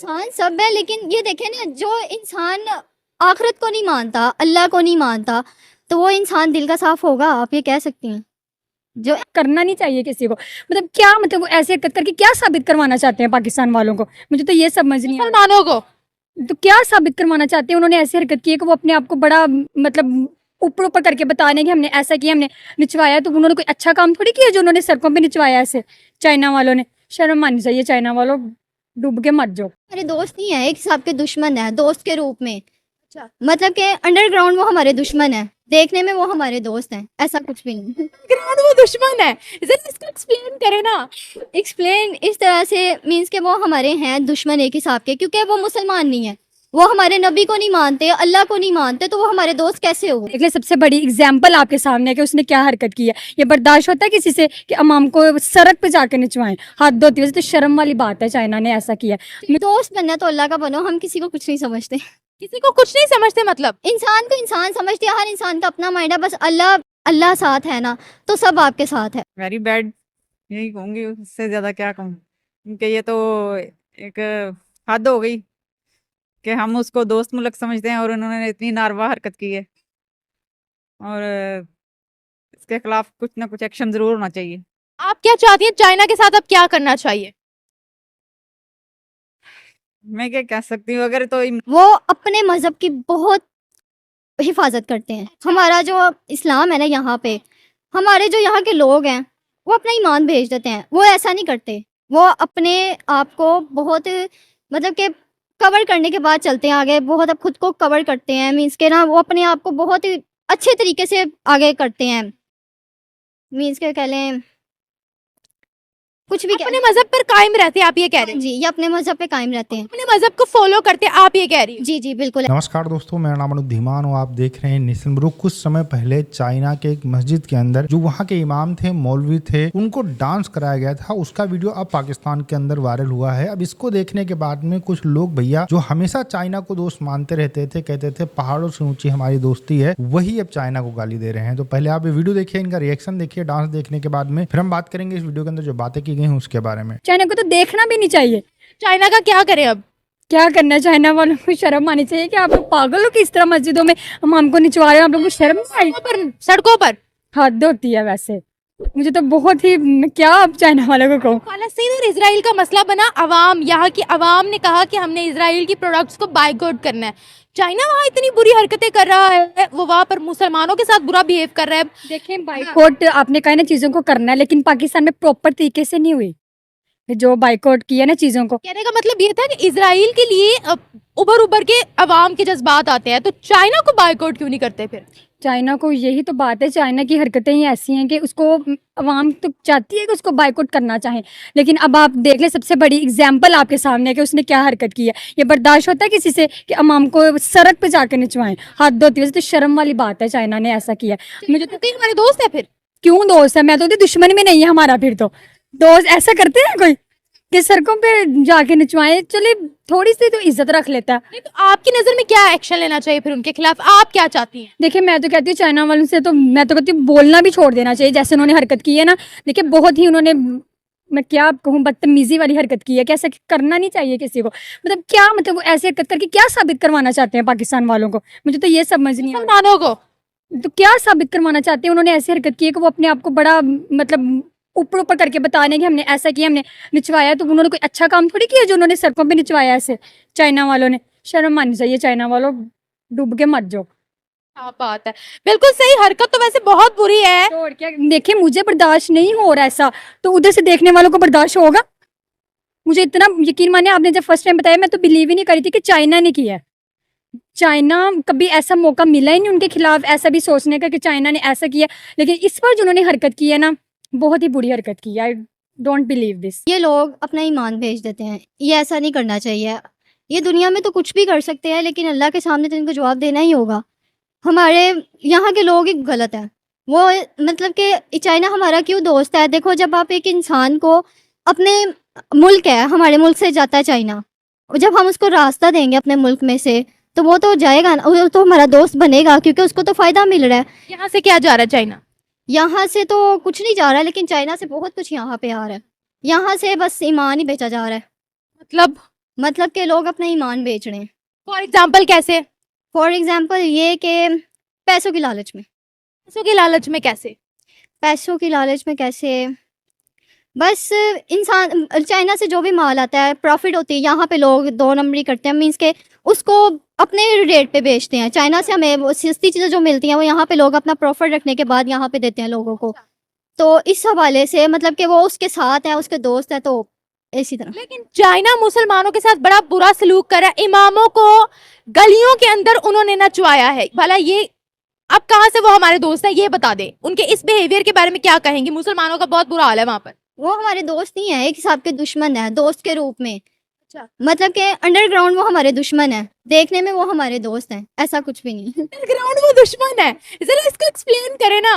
इंसान सब है, लेकिन ये देखें ना, जो इंसान आखिरत को नहीं मानता, अल्लाह को नहीं मानता, तो वो इंसान दिल का साफ होगा? आप ये कह सकती हैं? जो करना नहीं चाहिए किसी को। मतलब क्या, मतलब वो ऐसे हरकत करके क्या साबित करवाना चाहते हैं पाकिस्तान वालों को? मुझे तो ये समझ नहीं आ रहा। मुसलमानों को तो क्या साबित करवाना चाहते हैं? उन्होंने ऐसी हरकत की है कि वो अपने आप को बड़ा मतलब ऊपर ऊपर करके बताने कि हमने ऐसा किया, हमने निचवाया। तो उन्होंने कोई अच्छा काम थोड़ी किया जो उन्होंने सड़कों पे निचवाया ऐसे। चाइना वालों ने, शर्म आनी चाहिए। चाइना वालों, डूब के मत जाओ। हमारे दोस्त नहीं है, एक हिसाब के दुश्मन है दोस्त के रूप में। मतलब कि अंडरग्राउंड वो हमारे दुश्मन है, देखने में वो हमारे दोस्त हैं, ऐसा कुछ भी नहीं। ग्राउंड वो दुश्मन है, जरा इसको एक्सप्लेन करे ना। एक्सप्लेन इस तरह से मीन्स के वो हमारे हैं दुश्मन एक हिसाब के, क्योंकि वो मुसलमान नहीं है, वो हमारे नबी को नहीं मानते, अल्लाह को नहीं मानते, तो वो हमारे दोस्त कैसे हो? देख ले, सबसे बड़ी एग्जाम्पल आपके सामने है कि उसने क्या हरकत की है। ये बर्दाश्त होता है किसी से कि अमाम को सड़क पे जाके निचवाएं? हाथ धोती वैसे तो शर्म वाली बात है। चाइना ने ऐसा किया। दोस्त बनना तो अल्लाह का बनो, हम किसी को कुछ नहीं समझते। किसी को कुछ नहीं समझते, मतलब इंसान को इंसान समझते हैं, हर इंसान का अपना माइंड है, बस अल्लाह अल्लाह साथ है ना, तो सब आपके साथ है। वेरी बैड, यही कहूँगी, उससे ज़्यादा क्या कहूँ। क्योंकि ये तो एक हद हो गई कि हम उसको दोस्त मुल्क समझते हैं और उन्होंने इतनी नारवा हरकत की है। और इसके खिलाफ कुछ ना कुछ एक्शन जरूर होना चाहिए। आप क्या चाहती हैं, चाइना के साथ अब क्या करना चाहिए? मैं क्या कह सकती हूँ, अगर तो वो अपने मजहब की बहुत हिफाजत करते हैं। हमारा जो इस्लाम है ना, यहाँ पे हमारे जो यहाँ के लोग हैं वो अपना ईमान भेज देते हैं, वो ऐसा नहीं करते। वो अपने आप को बहुत मतलब कि कवर करने के बाद चलते हैं आगे, बहुत अब खुद को कवर करते हैं, मीन्स के ना वो अपने आप को बहुत ही अच्छे तरीके से आगे करते हैं, मीन्स के कह लें कुछ भी अपने मजहब पर कायम रहते हैं, आप ये कह रहे हैं? जी, ये अपने मजहब पे कायम रहते हैं। अपने मजहब को फॉलो करते हैं, आप ये कह रही हैं? जी जी बिल्कुल। नमस्कार दोस्तों, मेरा नाम अनुप धीमान और आप देख रहे हैं नेशन ब्रो। कुछ समय पहले चाइना के एक मस्जिद के अंदर जो वहाँ के इमाम थे, मौलवी थे, उनको डांस कराया गया था। उसका वीडियो अब पाकिस्तान के अंदर वायरल हुआ है। अब इसको देखने के बाद में कुछ लोग भैया जो हमेशा चाइना को दोस्त मानते रहते थे, कहते थे पहाड़ों से ऊंची हमारी दोस्ती है, वही अब चाइना को गाली दे रहे हैं। तो पहले आप ये वीडियो देखिए, इनका रिएक्शन देखिए डांस देखने के बाद में, फिर हम बात करेंगे इस वीडियो के अंदर जो बातें की गई हैं उसके बारे में। चाइना को तो देखना भी नहीं चाहिए। चाइना का क्या करें अब? क्या करना है? चाइना वालों को शर्म आनी चाहिए कि आप लोग पागल हो कि इस तरह मस्जिदों में हम हमको निचवा रहे हो। आप लोगों को शर्म नहीं आई? सड़कों पर हद होती है वैसे। मुझे तो बहुत ही, क्या अब चाइना वालों को कहूँ। फालस्तीन और इजराइल का मसला बना, अवाम, यहाँ की अवाम ने कहा कि हमने इजराइल की प्रोडक्ट्स को बाइकआउट करना है। चाइना वहाँ इतनी बुरी हरकतें कर रहा है, वो वहाँ पर मुसलमानों के साथ बुरा बिहेव कर रहा है। देखें, बाइकआउट आपने कहा ना चीजों को करना है, लेकिन पाकिस्तान में प्रॉपर तरीके से नहीं हुई जो बाइकआउट किया ना चीजों को। कहने का मतलब ये था कि इजराइल के लिए उभर उभर के अवाम के जज्बात आते हैं, तो चाइना को बाइकआउट क्यों नहीं करते फिर? चाइना को यही तो बात है, चाइना की हरकतें ही ऐसी हैं कि उसको अवाम तो चाहती है कि उसको बाइकआउट करना चाहे, लेकिन अब आप देख ले, सबसे बड़ी एग्जाम्पल आपके सामने है कि उसने क्या हरकत की है। ये बर्दाश्त होता है किसी से कि अवाम को सड़क पे जाके निचवाएं? हाथ धोती वैसे तो शर्म वाली बात है। चाइना ने ऐसा किया। मुझे तो कहीं हमारे दोस्त है फिर? क्यों दोस्त है? मैं तो दुश्मन में नहीं है हमारा। फिर तो दोस्त ऐसा करते हैं कोई कि सड़कों पे जाके निचवाए? चले थोड़ी सी तो इज्जत रख लेता है। नहीं, तो आपकी नजर में क्या एक्शन लेना चाहिए फिर उनके खिलाफ? आप क्या चाहती हैं? देखिए, मैं तो कहती हूँ चाइना वालों से तो मैं तो कहती हूँ बोलना भी छोड़ देना चाहिए। जैसे उन्होंने हरकत की है ना, देखिए बहुत ही उन्होंने, मैं क्या कहूँ, बदतमीजी वाली हरकत की है कि ऐसा करना नहीं चाहिए किसी को। मतलब क्या, मतलब वो ऐसी हरकत करके क्या साबित करवाना चाहते हैं पाकिस्तान वालों को? मुझे तो ये समझ नहीं आ रहा। मुसलमानों को तो क्या साबित करवाना चाहते हैं? उन्होंने ऐसी हरकत की है कि वो अपने आप को बड़ा मतलब ऊपर ऊपर करके बताने कि हमने ऐसा किया, हमने निचवाया। तो उन्होंने कोई अच्छा काम थोड़ी किया जो उन्होंने सड़कों पे निचवाया ऐसे। चाइना वालों ने, शर्म आनी चाहिए। चाइना वालों, डूब के मत जाओ। क्या बात है, बिल्कुल सही। हरकत तो वैसे बहुत बुरी है। तो और क्या, देखिए मुझे बर्दाश्त नहीं हो रहा ऐसा, तो उधर से देखने वालों को बर्दाश्त होगा? मुझे इतना यकीन माने, आपने जब फर्स्ट टाइम बताया मैं तो बिलीव ही नहीं करी थी कि चाइना ने किया है। चाइना कभी ऐसा मौका मिला ही नहीं उनके खिलाफ ऐसा भी सोचने का कि चाइना ने ऐसा किया, लेकिन इस पर जो उन्होंने हरकत की है ना, बहुत ही बुरी हरकत की है। I don't believe this. ये लोग अपना ईमान भेज देते हैं, ये ऐसा नहीं करना चाहिए। ये दुनिया में तो कुछ भी कर सकते हैं, लेकिन अल्लाह के सामने तो इनको जवाब देना ही होगा। हमारे यहाँ के लोग ही गलत हैं। वो मतलब कि चाइना हमारा क्यों दोस्त है? देखो, जब आप एक इंसान को अपने मुल्क है, हमारे मुल्क से जाता है चाइना, जब हम उसको रास्ता देंगे अपने मुल्क में से, तो वो तो जाएगा ना, वो तो हमारा दोस्त बनेगा, क्योंकि उसको तो फ़ायदा मिल रहा है। यहाँ से क्या जा रहा है चाइना? यहाँ से तो कुछ नहीं जा रहा है, लेकिन चाइना से बहुत कुछ यहाँ पे आ रहा है। यहाँ से बस ईमान ही बेचा जा रहा है। मतलब मतलब कि लोग अपना ईमान बेच रहे हैं। फॉर एग्जाम्पल कैसे? फॉर एग्जांपल ये कि पैसों की लालच में। पैसों के लालच में कैसे? पैसों की लालच में कैसे, बस इंसान चाइना से जो भी माल आता है प्रॉफिट होती है, यहाँ पे लोग 2 नंबरी करते हैं, मीन्स के उसको अपने रेट पे बेचते हैं। चाइना से हमें वो सस्ती चीज़ें जो मिलती हैं वो यहाँ पे लोग अपना प्रॉफिट रखने के बाद यहाँ पे देते हैं लोगों को। तो इस हवाले से मतलब कि वो उसके साथ है, उसके दोस्त है, तो इसी तरह। लेकिन चाइना मुसलमानों के साथ बड़ा बुरा सलूक कर रहा है, इमामों को गलियों के अंदर उन्होंने नचवाया है। भला ये अब कहाँ से वो हमारे दोस्त हैं, ये बता दे। उनके इस बिहेवियर के बारे में क्या कहेंगे? मुसलमानों का बहुत बुरा हाल है वहाँ पर। वो हमारे दोस्त नहीं है, एक हिसाब के दुश्मन है, दोस्त के रूप में। अच्छा। मतलब कि अंडरग्राउंड वो हमारे दुश्मन है, देखने में वो हमारे दोस्त हैं, ऐसा कुछ भी नहीं। ग्राउंड वो दुश्मन है, जरा इसको एक्सप्लेन करे ना।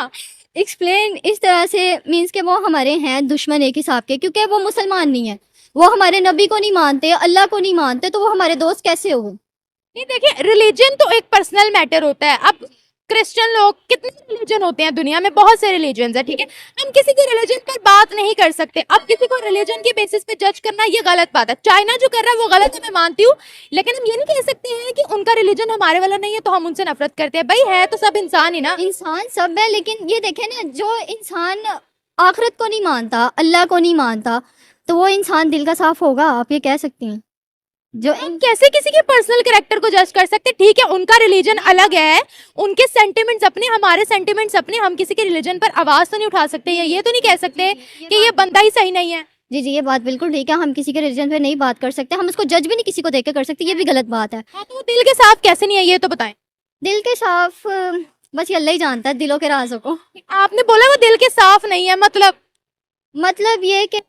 एक्सप्लेन इस तरह से मीन्स के वो हमारे हैं दुश्मन एक हिसाब के, क्योंकि वो मुसलमान नहीं है, वो हमारे नबी को नहीं मानते, अल्लाह को नहीं मानते, तो वो हमारे दोस्त कैसे हो? नहीं देखिए, रिलीजन तो एक पर्सनल मैटर होता है। अब क्रिश्चियन लोग, कितने रिलीजन होते हैं दुनिया में, बहुत से रिलीजन है, ठीक है। हम किसी के रिलीजन पर बात नहीं कर सकते। अब किसी को रिलीजन के बेसिस पे जज करना ये गलत बात है। चाइना जो कर रहा है वो गलत है, मैं मानती हूँ, लेकिन हम ये नहीं कह सकते हैं कि उनका रिलीजन हमारे वाला नहीं है तो हम उनसे नफरत करते हैं। भाई है तो सब इंसान ही ना। इंसान सब है, लेकिन ये देखें ना, जो इंसान आखिरत को नहीं मानता, अल्लाह को नहीं मानता, तो वो इंसान दिल का साफ होगा? आप ये कह सकती हैं। जो हम कैसे किसी के पर्सनल कैरेक्टर को जज कर सकते? ठीक है, उनका रिलीजन अलग है, उनके सेंटिमेंट्स अपने, हमारे सेंटिमेंट्स अपने। हम किसी के रिलीजन पर आवाज तो नहीं उठा सकते, या ये तो नहीं कह सकते कि ये बंदा ही सही नहीं है। जी जी, ये बात बिल्कुल ठीक है, हम किसी के रिलीजन पे नहीं बात कर सकते, हम उसको जज भी नहीं किसी को देख के कर सकते, ये भी गलत बात है। हाँ, तो वो दिल के साफ कैसे नहीं है, ये तो बताएं। दिल के साफ बस ये अल्लाह ही जानता है दिलों के राजों को। आपने बोला वो दिल के साफ नहीं है, मतलब ये कि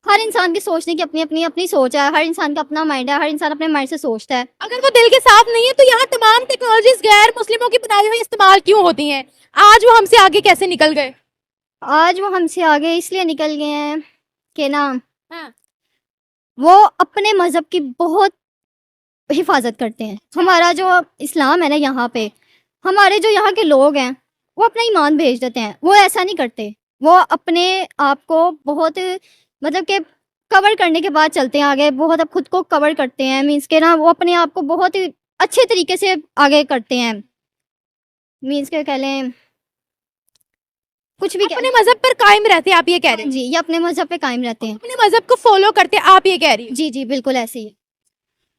हर इंसान की सोचने की अपनी अपनी सोच है, हर इंसान का अपना माइंड है, हर इंसान अपने माइंड से सोचता है। अगर वो दिल के साफ नहीं है तो यहाँ तमाम टेक्नोलॉजीज गैर मुस्लिमों की बनाई हुई इस्तेमाल क्यों होती हैं? आज वो हमसे आगे कैसे निकल गए? आज वो हमसे आगे इसलिए निकल गए हैं कि ना, हाँ। वो अपने मजहब की बहुत हिफाजत करते हैं। हमारा जो इस्लाम है ना, यहाँ पे हमारे जो यहाँ के लोग हैं वो अपना ईमान भेज देते हैं, वो ऐसा नहीं करते। वो अपने आप को बहुत मतलब कि कवर करने के बाद चलते हैं आगे, बहुत अब खुद को कवर करते हैं, मीन्स के ना वो अपने आप को बहुत ही अच्छे तरीके से आगे करते हैं, मीन्स के कह लें कुछ भी अपने मजहब पर कायम रहते हैं, आप ये कह रहे हैं? जी, ये अपने मजहब पे कायम रहते हैं। अपने मजहब को फॉलो करते हैं, आप ये कह रही हैं? जी जी, बिल्कुल ऐसे ही है।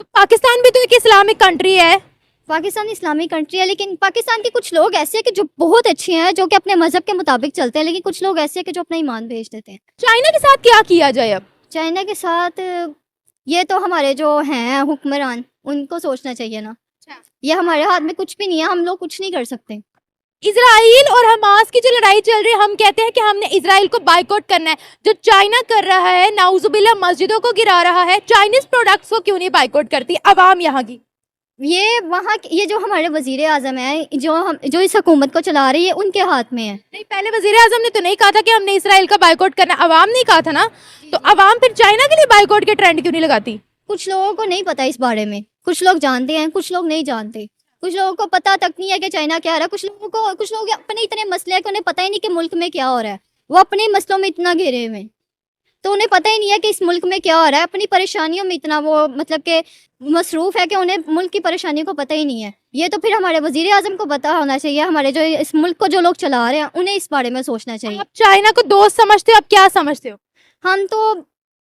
तो पाकिस्तान भी तो एक इस्लामिक कंट्री है। पाकिस्तान इस्लामिक कंट्री है, लेकिन पाकिस्तान के कुछ लोग ऐसे हैं कि जो बहुत अच्छे हैं, जो कि अपने मजहब के मुताबिक चलते हैं, लेकिन कुछ लोग ऐसे हैं कि जो अपना ईमान भेज देते हैं। चाइना के साथ क्या किया जाए अब? चाइना के साथ ये तो हमारे जो हैं हुक्मरान, उनको सोचना चाहिए ना। ये हमारे हाथ में कुछ भी नहीं है, हम लोग कुछ नहीं कर सकते। इजराइल और हमास की जो लड़ाई चल रही है, हम कहते हैं कि हमने इजराइल को बाइकआउट करना है। जो चाइना कर रहा है, नाउजुबिल्लाह मस्जिदों को गिरा रहा है, चाइनीज प्रोडक्ट्स को क्यों नहीं बाइकआउट करती अवाम यहाँ की? ये वहाँ ये जो हमारे वजीर आजम है, जो इस हुकूमत को चला रही है, उनके हाथ में है। नहीं, पहले वजीर आजम ने तो नहीं कहा था कि हमने इसराइल का बाइकआउट करना, अवाम ने कहा था ना। तो अवाम फिर चाइना के लिए बाइकआउट के ट्रेंड क्यों नहीं लगाती? कुछ लोगों को नहीं पता इस बारे में, कुछ लोग जानते हैं, कुछ लोग नहीं जानते, कुछ लोगों को पता तक नहीं है कि चाइना क्या हो रहा है। कुछ लोग अपने इतने मसले हैं कि उन्हें पता ही नहीं कि मुल्क में क्या हो रहा है, वो अपने मसलों में इतना घिरे हुए, तो उन्हें पता ही नहीं है कि इस मुल्क में क्या हो रहा है। अपनी परेशानियों में इतना वो मतलब के मसरूफ है कि उन्हें मुल्क की परेशानियों को पता ही नहीं है। ये तो फिर हमारे वजीर आजम को पता होना चाहिए, हमारे जो इस मुल्क को जो लोग चला रहे हैं उन्हें इस बारे में सोचना चाहिए। आप चाइना को दोस्त समझते हो, आप क्या समझते हो? हम तो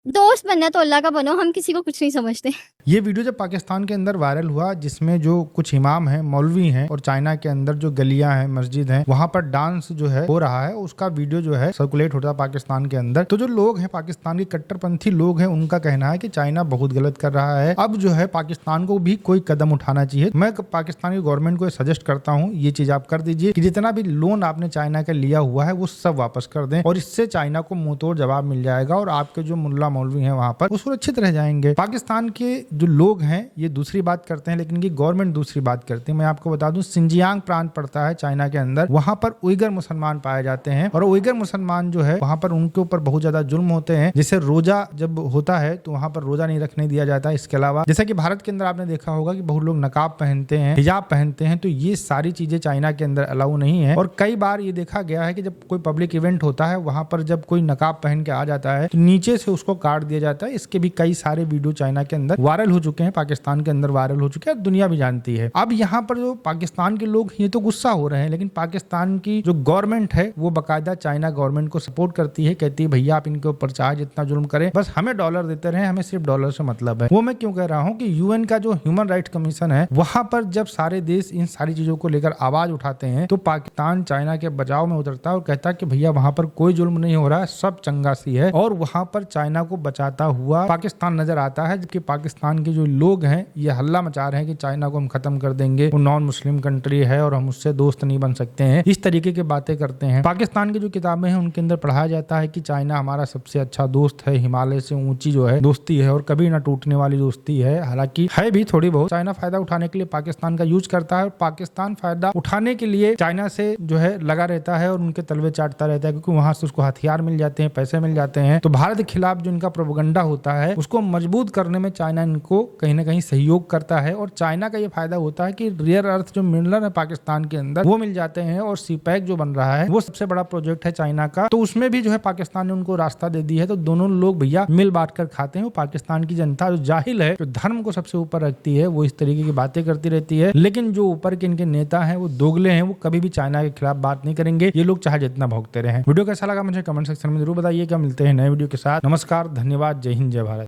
दोस्त बनना तो अल्लाह का बनो, हम किसी को कुछ नहीं समझते। ये वीडियो जब पाकिस्तान के अंदर वायरल हुआ, जिसमें जो कुछ इमाम हैं, मौलवी हैं, और चाइना के अंदर जो गलियां हैं, मस्जिद हैं, वहां पर डांस जो है हो रहा है, उसका वीडियो जो है सर्कुलेट होता है पाकिस्तान के अंदर। तो जो लोग हैं, पाकिस्तान के कट्टरपंथी लोग हैं, उनका कहना है कि चाइना बहुत गलत कर रहा है, अब जो है पाकिस्तान को भी कोई कदम उठाना चाहिए। मैं पाकिस्तान की गवर्नमेंट को सजेस्ट करता हूँ, ये चीज आप कर दीजिए कि जितना भी लोन आपने चाइना का लिया हुआ है वो सब वापस कर दें, और इससे चाइना को मुंहतोड़ जवाब मिल जाएगा और आपके जो मुल्ला मौलवी हैं वहां पर वो सुरक्षित रह जाएंगे। पाकिस्तान के जो लोग हैं ये दूसरी बात करते हैं, लेकिन इनकी गवर्नमेंट दूसरी बात करती है। मैं आपको बता दूं, सिंजियांग प्रांत पड़ता है चाइना के अंदर, वहां पर उइगर मुसलमान पाए जाते हैं और उइगर मुसलमान जो है वहां पर उनके ऊपर बहुत ज्यादा जुल्म होते हैं। जैसे रोजा जब होता है तो वहां पर रोजा नहीं रखने दिया जाता है। इसके अलावा जैसा कि भारत के अंदर आपने देखा होगा कि बहुत लोग नकाब पहनते हैं, हिजाब पहनते हैं, तो ये सारी चीजें चाइना के अंदर अलाउ नहीं है। और कई बार ये देखा गया है कि जब कोई पब्लिक इवेंट होता है वहां पर जब कोई नकाब पहन के आ जाता है तो नीचे से उसको काट दिया जाता है। इसके भी कई सारे वीडियो चाइना के अंदर वायरल हो चुके हैं, पाकिस्तान के अंदर वायरल हो चुके हैं, दुनिया भी जानती है। अब यहाँ पर जो पाकिस्तान के लोग ये तो गुस्सा हो रहे हैं, लेकिन पाकिस्तान की जो गवर्नमेंट है वो बाकायदा चाइना गवर्नमेंट को सपोर्ट करती है, कहती है भैया आप इनके ऊपर चाहे जितना जुल्म करें, बस हमें डॉलर देते रहे, हमें सिर्फ डॉलर से मतलब है। वो मैं क्यों कह रहा हूँ कि यूएन का जो ह्यूमन राइट्स कमीशन है वहां पर जब सारे देश इन सारी चीजों को लेकर आवाज उठाते हैं तो पाकिस्तान चाइना के बचाव में उतरता है और कहता है कि भैया वहां पर कोई जुल्म नहीं हो रहा है, सब चंगासी है। और वहां पर चाइना को बचाता हुआ पाकिस्तान नजर आता है, जबकि पाकिस्तान के जो लोग हैं ये हल्ला मचा रहे हैं कि चाइना को हम खत्म कर देंगे, वो नॉन मुस्लिम कंट्री है और हम उससे दोस्त नहीं बन सकते हैं, इस तरीके की बातें करते हैं। पाकिस्तान की जो किताबें हैं उनके अंदर पढ़ाया जाता है कि चाइना हमारा सबसे अच्छा दोस्त है, हिमालय से ऊंची जो है दोस्ती है और कभी ना टूटने वाली दोस्ती है। हालांकि है भी थोड़ी बहुत। चाइना फायदा उठाने के लिए पाकिस्तान का यूज करता है और पाकिस्तान फायदा उठाने के लिए चाइना से जो है लगा रहता है और उनके तलवे चाटता रहता है, क्योंकि वहां से उसको हथियार मिल जाते हैं, पैसे मिल जाते हैं। तो भारत के खिलाफ जो इनका प्रोपेगेंडा होता है उसको मजबूत करने में चाइना इनको कहीं ना कहीं सहयोग करता है। और चाइना का ये फायदा होता है कि रेयर अर्थ जो मिनरल है पाकिस्तान के अंदर वो मिल जाते हैं। और सीपैक जो बन रहा है वो सबसे बड़ा प्रोजेक्ट है चाइना का, तो उसमें भी जो है पाकिस्तान ने उनको रास्ता दे दी है। तो दोनों लोग भैया मिल बांट कर खाते हैं। पाकिस्तान की जनता जो जाहिल है, जो धर्म को सबसे ऊपर रखती है, वो इस तरीके की बातें करती रहती है। लेकिन जो ऊपर के इनके नेता हैं वो दोगले हैं, वो कभी भी चाइना के खिलाफ बात नहीं करेंगे, ये लोग चाहे जितना भौंकते रहे। वीडियो कैसा लगा मुझे कमेंट सेक्शन में जरूर बताइएगा। मिलते हैं नए वीडियो के साथ। नमस्कार, धन्यवाद, जय हिंद, जय भारत।